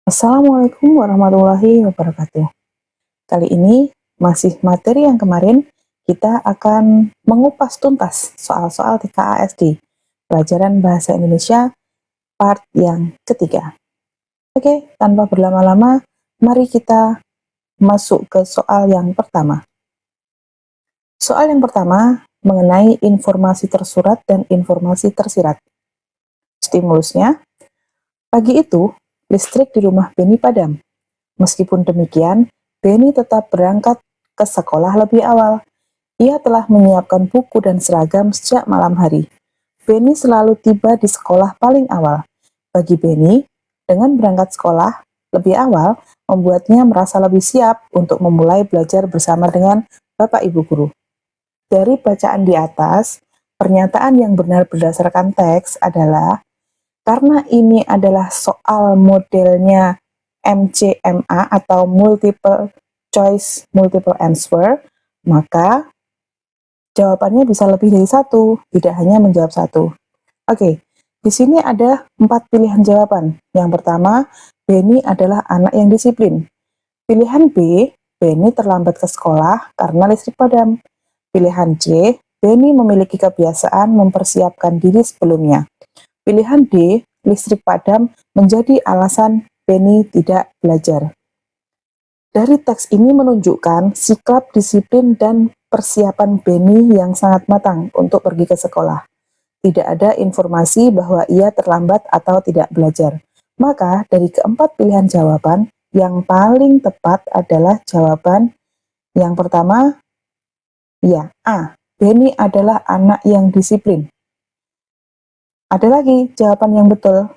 Assalamualaikum warahmatullahi wabarakatuh. Kali ini masih materi yang kemarin, kita akan mengupas tuntas soal-soal TKASD, pelajaran bahasa Indonesia part yang ketiga. Oke, tanpa berlama-lama, mari kita masuk ke soal yang pertama. Soal yang pertama mengenai informasi tersurat dan informasi tersirat. Stimulusnya, pagi itu listrik di rumah Beni padam. Meskipun demikian, Beni tetap berangkat ke sekolah lebih awal. Ia telah menyiapkan buku dan seragam sejak malam hari. Beni selalu tiba di sekolah paling awal. Bagi Beni, dengan berangkat sekolah lebih awal, membuatnya merasa lebih siap untuk memulai belajar bersama dengan Bapak Ibu Guru. Dari bacaan di atas, pernyataan yang benar berdasarkan teks adalah karena ini adalah soal modelnya MCMA atau multiple choice multiple answer, maka jawabannya bisa lebih dari satu, tidak hanya menjawab satu. Oke, di sini ada 4 pilihan jawaban. Yang pertama, Beni adalah anak yang disiplin. Pilihan B, Beni terlambat ke sekolah karena listrik padam. Pilihan C, Beni memiliki kebiasaan mempersiapkan diri sebelumnya. Pilihan D, listrik padam menjadi alasan Beni tidak belajar. Dari teks ini menunjukkan sikap disiplin dan persiapan Beni yang sangat matang untuk pergi ke sekolah. Tidak ada informasi bahwa ia terlambat atau tidak belajar. Maka dari keempat pilihan jawaban, yang paling tepat adalah jawaban yang pertama, ya, A. Beni adalah anak yang disiplin. Ada lagi jawaban yang betul.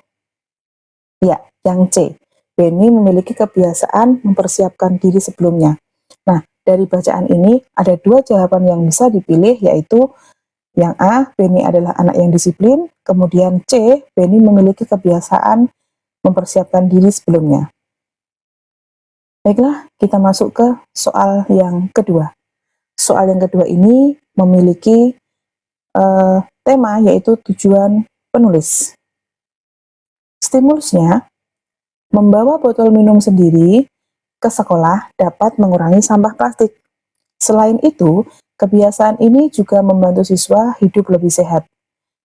Ya, yang C. Beni memiliki kebiasaan mempersiapkan diri sebelumnya. Nah, dari bacaan ini ada dua jawaban yang bisa dipilih, yaitu yang A, Beni adalah anak yang disiplin, kemudian C, Beni memiliki kebiasaan mempersiapkan diri sebelumnya. Baiklah, kita masuk ke soal yang kedua. Soal yang kedua ini memiliki tema, yaitu tujuan penulis. Stimulusnya, membawa botol minum sendiri ke sekolah dapat mengurangi sampah plastik. Selain itu, kebiasaan ini juga membantu siswa hidup lebih sehat.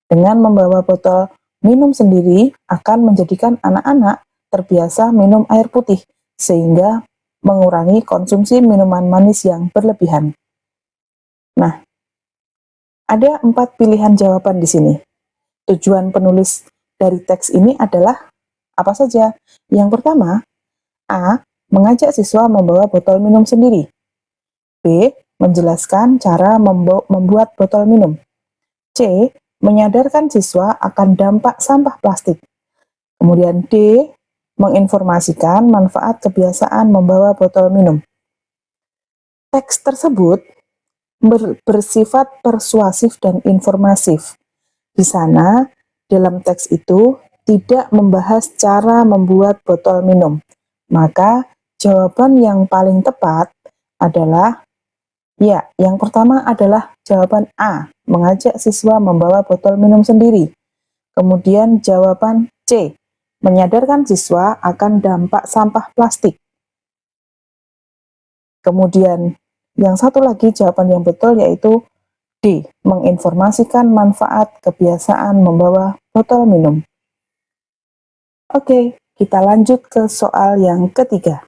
Dengan membawa botol minum sendiri akan menjadikan anak-anak terbiasa minum air putih, sehingga mengurangi konsumsi minuman manis yang berlebihan. Nah, ada 4 pilihan jawaban di sini. Tujuan penulis dari teks ini adalah apa saja? Yang pertama, A. Mengajak siswa membawa botol minum sendiri. B. Menjelaskan cara membuat botol minum. C. Menyadarkan siswa akan dampak sampah plastik. Kemudian D. Menginformasikan manfaat kebiasaan membawa botol minum. Teks tersebut bersifat persuasif dan informasif. Di sana, dalam teks itu tidak membahas cara membuat botol minum. Maka, jawaban yang paling tepat adalah, ya, yang pertama adalah jawaban A, mengajak siswa membawa botol minum sendiri. Kemudian jawaban C, menyadarkan siswa akan dampak sampah plastik. Kemudian, yang satu lagi jawaban yang betul yaitu D, menginformasikan manfaat kebiasaan membawa botol minum. Oke, kita lanjut ke soal yang ketiga.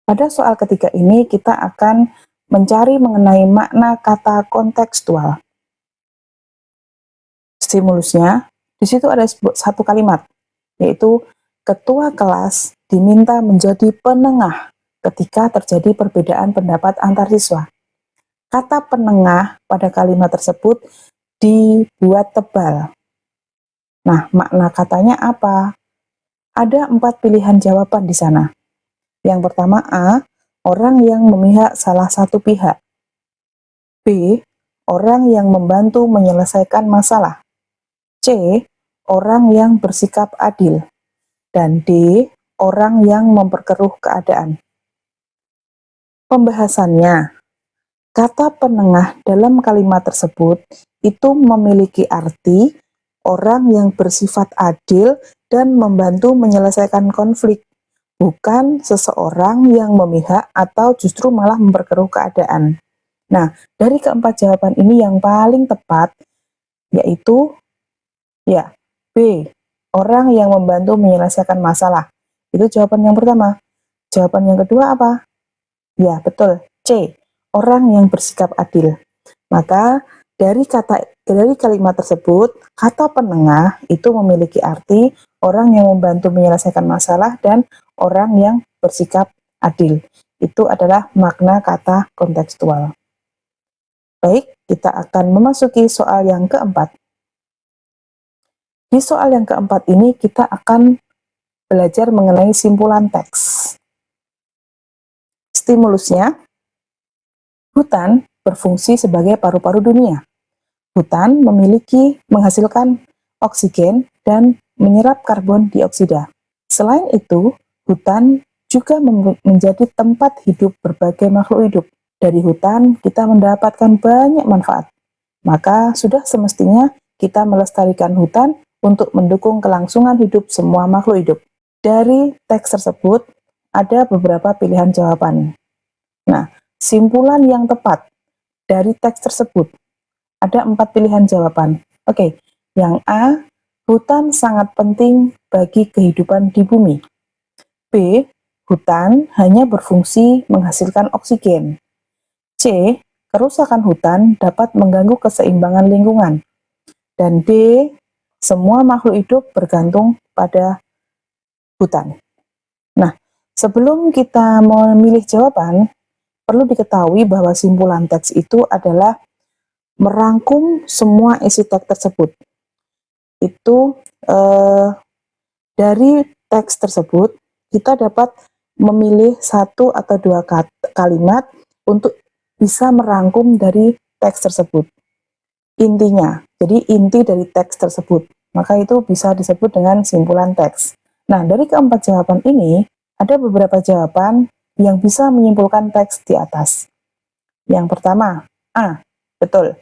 Pada soal ketiga ini kita akan mencari mengenai makna kata kontekstual. Stimulusnya, di situ ada satu kalimat, yaitu ketua kelas diminta menjadi penengah ketika terjadi perbedaan pendapat antar siswa. Kata penengah pada kalimat tersebut dibuat tebal. Nah, makna katanya apa? Ada 4 pilihan jawaban di sana. Yang pertama A, orang yang memihak salah satu pihak. B, orang yang membantu menyelesaikan masalah. C, orang yang bersikap adil. Dan D, orang yang memperkeruh keadaan. Pembahasannya, kata penengah dalam kalimat tersebut itu memiliki arti orang yang bersifat adil dan membantu menyelesaikan konflik, bukan seseorang yang memihak atau justru malah memperkeruh keadaan. Nah, dari keempat jawaban ini yang paling tepat yaitu ya B, orang yang membantu menyelesaikan masalah. Itu jawaban yang pertama. Jawaban yang kedua apa? Ya, betul. C, orang yang bersikap adil. Maka dari kalimat tersebut, kata penengah itu memiliki arti orang yang membantu menyelesaikan masalah dan orang yang bersikap adil. Itu adalah makna kata kontekstual. Baik, kita akan memasuki soal yang keempat. Di soal yang keempat ini kita akan belajar mengenai simpulan teks. Stimulusnya, hutan berfungsi sebagai paru-paru dunia. Hutan menghasilkan oksigen dan menyerap karbon dioksida. Selain itu, hutan juga menjadi tempat hidup berbagai makhluk hidup. Dari hutan kita mendapatkan banyak manfaat. Maka sudah semestinya kita melestarikan hutan untuk mendukung kelangsungan hidup semua makhluk hidup. Dari teks tersebut, ada beberapa pilihan jawaban. Nah, simpulan yang tepat dari teks tersebut, ada 4 pilihan jawaban. Oke, yang A, hutan sangat penting bagi kehidupan di bumi. B, hutan hanya berfungsi menghasilkan oksigen. C, kerusakan hutan dapat mengganggu keseimbangan lingkungan. Dan D, semua makhluk hidup bergantung pada hutan. Nah, sebelum kita memilih jawaban, perlu diketahui bahwa simpulan teks itu adalah merangkum semua isi teks tersebut. Itu dari teks tersebut, kita dapat memilih 1 atau 2 kalimat untuk bisa merangkum dari teks tersebut. Intinya, jadi inti dari teks tersebut. Maka itu bisa disebut dengan simpulan teks. Nah, dari keempat jawaban ini, ada beberapa jawaban yang bisa menyimpulkan teks di atas. Yang pertama, A, betul.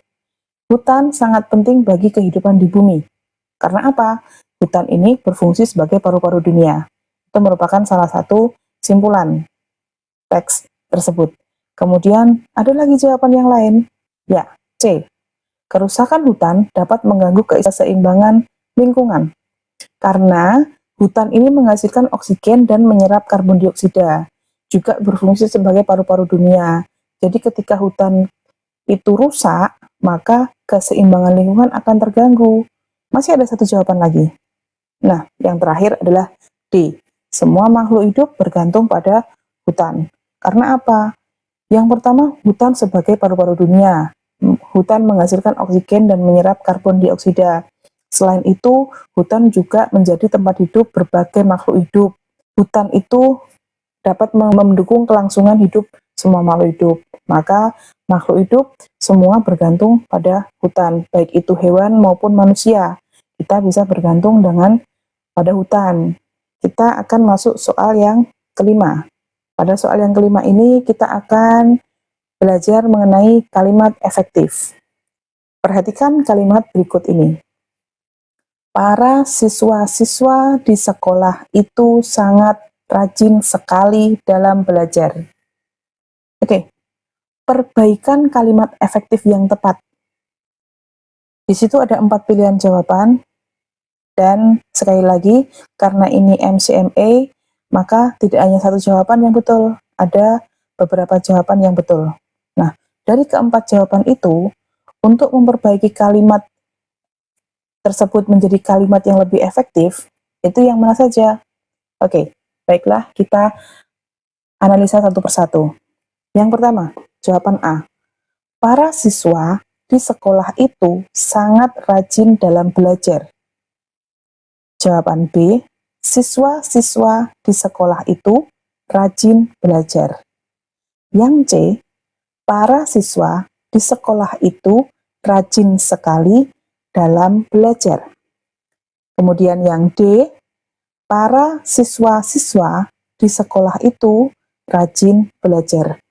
Hutan sangat penting bagi kehidupan di bumi. Karena apa? Hutan ini berfungsi sebagai paru-paru dunia. Itu merupakan salah satu simpulan teks tersebut. Kemudian, ada lagi jawaban yang lain. Ya, C. Kerusakan hutan dapat mengganggu keseimbangan lingkungan. Karena hutan ini menghasilkan oksigen dan menyerap karbon dioksida. Juga berfungsi sebagai paru-paru dunia. Jadi ketika hutan itu rusak, maka keseimbangan lingkungan akan terganggu. Masih ada satu jawaban lagi. Nah, yang terakhir adalah D. Semua makhluk hidup bergantung pada hutan. Karena apa? Yang pertama, hutan sebagai paru-paru dunia. Hutan menghasilkan oksigen dan menyerap karbon dioksida. Selain itu, hutan juga menjadi tempat hidup berbagai makhluk hidup. Hutan itu dapat mendukung kelangsungan hidup semua makhluk hidup. Maka makhluk hidup semua bergantung pada hutan, baik itu hewan maupun manusia. Kita bisa bergantung pada hutan. Kita akan masuk soal yang kelima. Pada soal yang kelima ini kita akan belajar mengenai kalimat efektif. Perhatikan kalimat berikut ini. Para siswa-siswa di sekolah itu sangat rajin sekali dalam belajar. Oke, perbaikan kalimat efektif yang tepat. Di situ ada 4 pilihan jawaban, dan sekali lagi, karena ini MCMA, maka tidak hanya satu jawaban yang betul, ada beberapa jawaban yang betul. Nah, dari keempat jawaban itu, untuk memperbaiki kalimat tersebut menjadi kalimat yang lebih efektif, itu yang mana saja? Oke, baiklah kita analisa satu persatu. Yang pertama, jawaban A. Para siswa di sekolah itu sangat rajin dalam belajar. Jawaban B. Siswa-siswa di sekolah itu rajin belajar. Yang C. Para siswa di sekolah itu rajin sekali dalam belajar. Kemudian yang D. Para siswa-siswa di sekolah itu rajin belajar.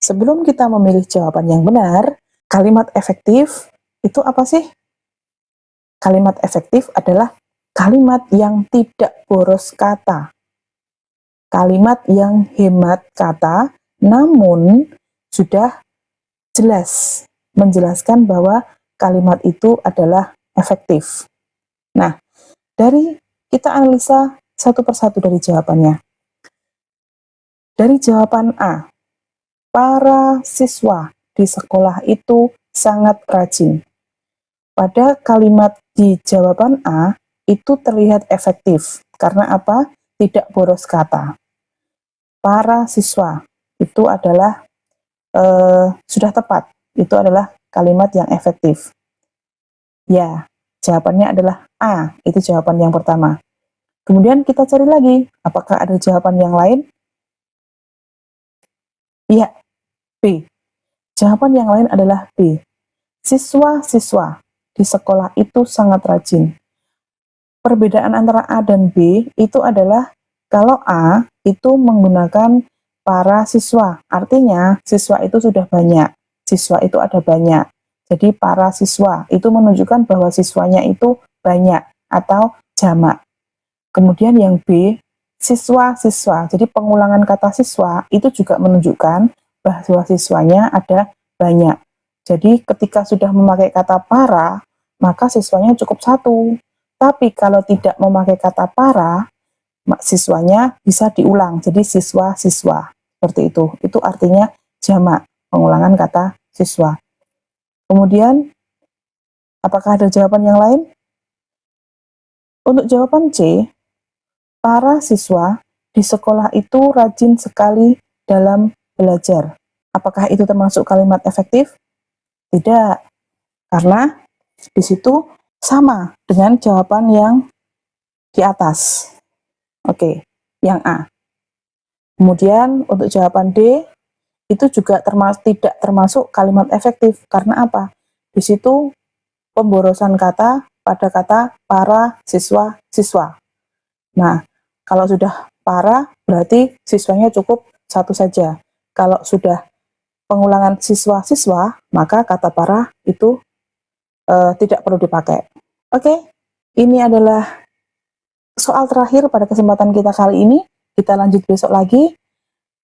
Sebelum kita memilih jawaban yang benar, kalimat efektif itu apa sih? Kalimat efektif adalah kalimat yang tidak boros kata. Kalimat yang hemat kata, namun sudah jelas menjelaskan bahwa kalimat itu adalah efektif. Nah, dari kita analisa satu persatu dari jawabannya. Dari jawaban A, para siswa di sekolah itu sangat rajin. Pada kalimat di jawaban A, itu terlihat efektif. Karena apa? Tidak boros kata. Para siswa itu adalah sudah tepat. Itu adalah kalimat yang efektif. Ya, jawabannya adalah A. Itu jawaban yang pertama. Kemudian kita cari lagi, apakah ada jawaban yang lain? Iya, B. Jawaban yang lain adalah B. Siswa-siswa di sekolah itu sangat rajin. Perbedaan antara A dan B itu adalah kalau A itu menggunakan para siswa. Artinya siswa itu sudah banyak. Siswa itu ada banyak. Jadi para siswa itu menunjukkan bahwa siswanya itu banyak atau jamak. Kemudian yang B, siswa-siswa. Jadi pengulangan kata siswa itu juga menunjukkan bahwa siswanya ada banyak. Jadi ketika sudah memakai kata para, maka siswanya cukup satu. Tapi kalau tidak memakai kata para, siswanya bisa diulang. Jadi siswa-siswa. Seperti itu. Itu artinya jamak, pengulangan kata siswa. Kemudian, apakah ada jawaban yang lain? Untuk jawaban C, para siswa di sekolah itu rajin sekali dalam belajar. Apakah itu termasuk kalimat efektif? Tidak, karena di situ sama dengan jawaban yang di atas. Oke, yang A. Kemudian untuk jawaban D, itu juga tidak termasuk kalimat efektif. Karena apa? Di situ pemborosan kata pada kata para siswa-siswa. Nah, kalau sudah para, berarti siswanya cukup satu saja. Kalau sudah pengulangan siswa-siswa, maka kata para itu tidak perlu dipakai. Oke, ini adalah soal terakhir pada kesempatan kita kali ini. Kita lanjut besok lagi.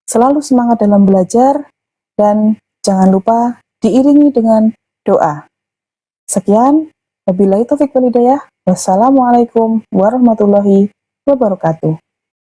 Selalu semangat dalam belajar, dan jangan lupa diiringi dengan doa. Sekian, wabillahi taufiq wal hidayah. Wassalamualaikum warahmatullahi wabarakatuh.